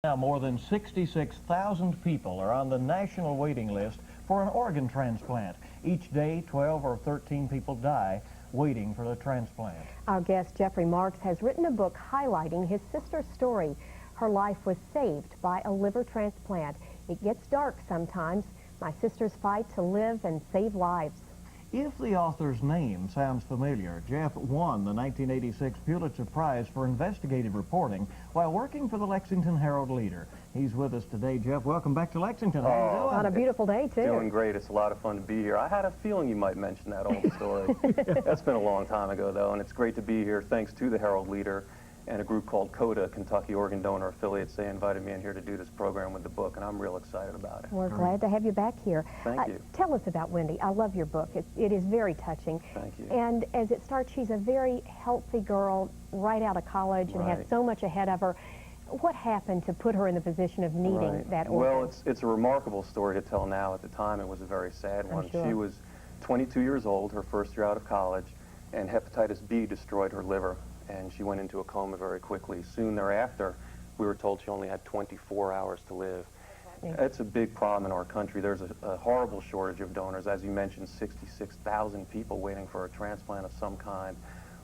Now, more than 66,000 people are on the national waiting list for an organ transplant. Each day, 12 or 13 people die waiting for the transplant. Our guest, Jeffrey Marx, has written a book highlighting his sister's story. Her life was saved by a liver transplant. It gets dark sometimes. My sister's fight to live and save lives. If the author's name sounds familiar, Jeff won the 1986 Pulitzer Prize for investigative reporting while working for the Lexington Herald-Leader. He's with us today. Jeff, welcome back to Lexington. How you doing? On a beautiful day, too. Doing great. It's a lot of fun to be here. I had a feeling you might mention that old story. That's been a long time ago, though, and it's great to be here thanks to the Herald-Leader and a group called CODA, Kentucky Organ Donor Affiliates. They invited me in here to do this program with the book, and I'm real excited about it. We're glad to have you back here. Thank you. Tell us about Wendy. I love your book. It is very touching. Thank you. And as it starts, she's a very healthy girl right out of college and has so much ahead of her. What happened to put her in the position of needing that organ? Well, it's a remarkable story to tell now. At the time, it was a very sad one. Sure. She was 22 years old, her first year out of college, and hepatitis B destroyed her liver, and she went into a coma very quickly. Soon thereafter, we were told she only had 24 hours to live. That's a big problem in our country. There's a horrible shortage of donors. As you mentioned, 66,000 people waiting for a transplant of some kind.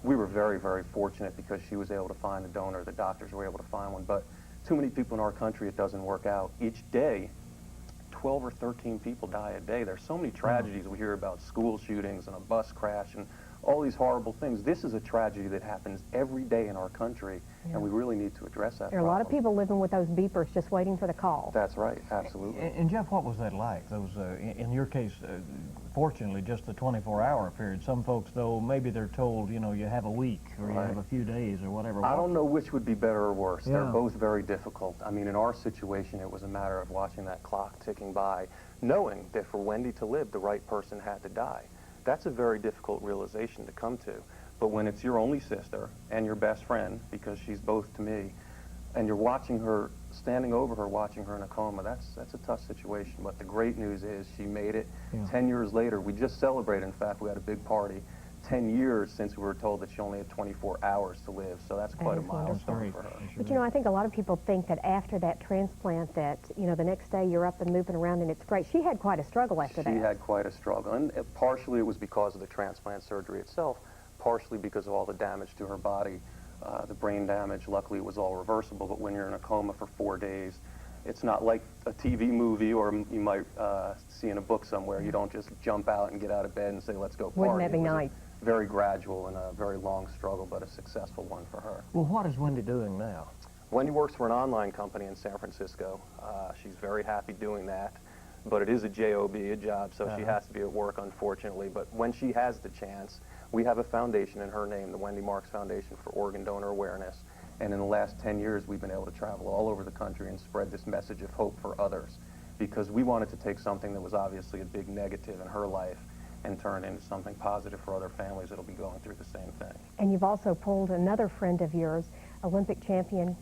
We were very, very fortunate because she was able to find a donor. The doctors were able to find one. But too many people in our country, it doesn't work out. Each day, 12 or 13 people die a day. There's so many tragedies. We hear about school shootings and a bus crash and all these horrible things. This is a tragedy that happens every day in our country, and we really need to address that There are a lot of people living with those beepers just waiting for the call. That's right, absolutely. And Jeff, what was that like? Those, in your case, fortunately, just the 24-hour period. Some folks, though, maybe they're told, you know, you have a week or you have a few days or whatever. I don't know which would be better or worse. They're both very difficult. I mean, in our situation, it was a matter of watching that clock ticking by, knowing that for Wendy to live, the right person had to die. That's a very difficult realization to come to. But when it's your only sister and your best friend, because she's both to me, and you're watching her, standing over her, watching her in a coma, that's a tough situation. But the great news is she made it. 10 years later, we just celebrated, in fact, we had a big party, 10 years since we were told that she only had 24 hours to live. So that's quite a milestone for her. But you know, I think a lot of people think that after that transplant that, you know, the next day you're up and moving around and it's great. She had quite a struggle after that. She had quite a struggle. And partially it was because of the transplant surgery itself, partially because of all the damage to her body, the brain damage. Luckily it was all reversible, but when you're in a coma for 4 days, it's not like a TV movie or you might see in a book somewhere. You don't just jump out and get out of bed and say, let's go party. Wouldn't that be nice? Very gradual and a very long struggle, but a successful one for her. Well, what is Wendy doing now? Wendy works for an online company in San Francisco. She's very happy doing that, but it is a job, a job, so she has to be at work, unfortunately. But when she has the chance, we have a foundation in her name, the Wendy Marx Foundation for Organ Donor Awareness, and in the last 10 years, we've been able to travel all over the country and spread this message of hope for others, because we wanted to take something that was obviously a big negative in her life and turn it into something positive for other families that'll be going through the same thing. And you've also pulled another friend of yours, Olympic champion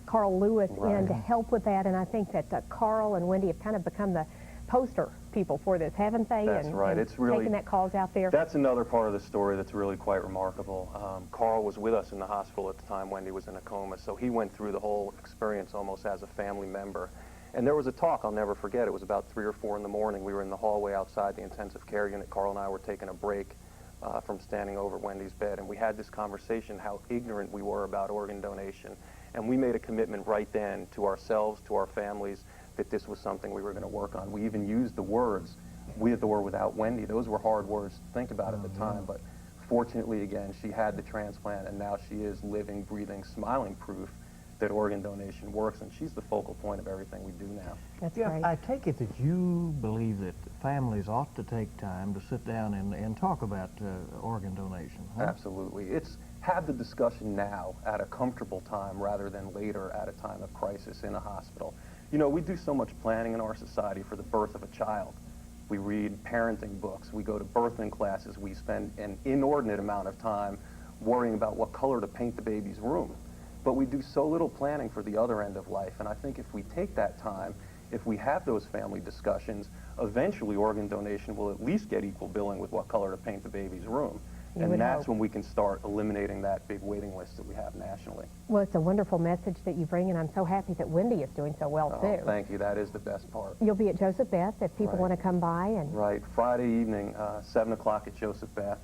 Carl Lewis, in to help with that, and I think that Carl and Wendy have kind of become the poster people for this, haven't they? That's right. It's really taking that cause out there. That's another part of the story that's really quite remarkable. Carl was with us in the hospital at the time Wendy was in a coma, so he went through the whole experience almost as a family member. And there was a talk I'll never forget. It was about 3 or 4 in the morning. We were in the hallway outside the intensive care unit. Carl and I were taking a break from standing over Wendy's bed, and we had this conversation how ignorant we were about organ donation. And we made a commitment right then to ourselves, to our families, that this was something we were going to work on. We even used the words, with or without Wendy. Those were hard words to think about at the time, but fortunately, again, she had the transplant, and now she is living, breathing, smiling proof that organ donation works, and she's the focal point of everything we do now. That's great. I take it that you believe that families ought to take time to sit down and talk about organ donation. Huh? Absolutely. It's have the discussion now at a comfortable time rather than later at a time of crisis in a hospital. You know, we do so much planning in our society for the birth of a child. We read parenting books, we go to birthing classes, we spend an inordinate amount of time worrying about what color to paint the baby's room. But we do so little planning for the other end of life, and I think if we take that time, if we have those family discussions, eventually organ donation will at least get equal billing with what color to paint the baby's room. You and would that's hope. when we can start eliminating that big waiting list that we have nationally. Well, it's a wonderful message that you bring, and I'm so happy that Wendy is doing so well, Oh, too. thank you. That is the best part. You'll be at Joseph Beth if people Right. want to come by. And Right. Friday evening, 7 o'clock at Joseph Beth.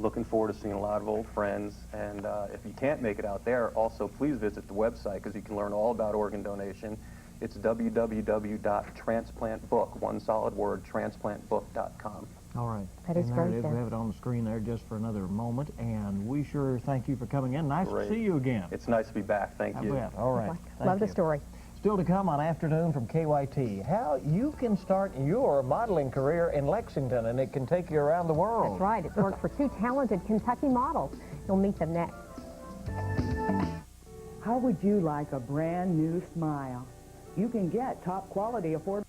Looking forward to seeing a lot of old friends. And if you can't make it out there, also please visit the website because you can learn all about organ donation. It's www.transplantbook, one solid word, transplantbook.com. All right. That is and there great, it is. then. We have it on the screen there just for another moment, and we sure thank you for coming in. Nice Great. to see you again. It's nice to be back. Thank I you. bet. All right. Thank love the you. story. Still to come on Afternoon from KYT, how you can start your modeling career in Lexington, and it can take you around the world. That's right. It's worked for two talented Kentucky models. You'll meet them next. How would you like a brand new smile? You can get top quality affordable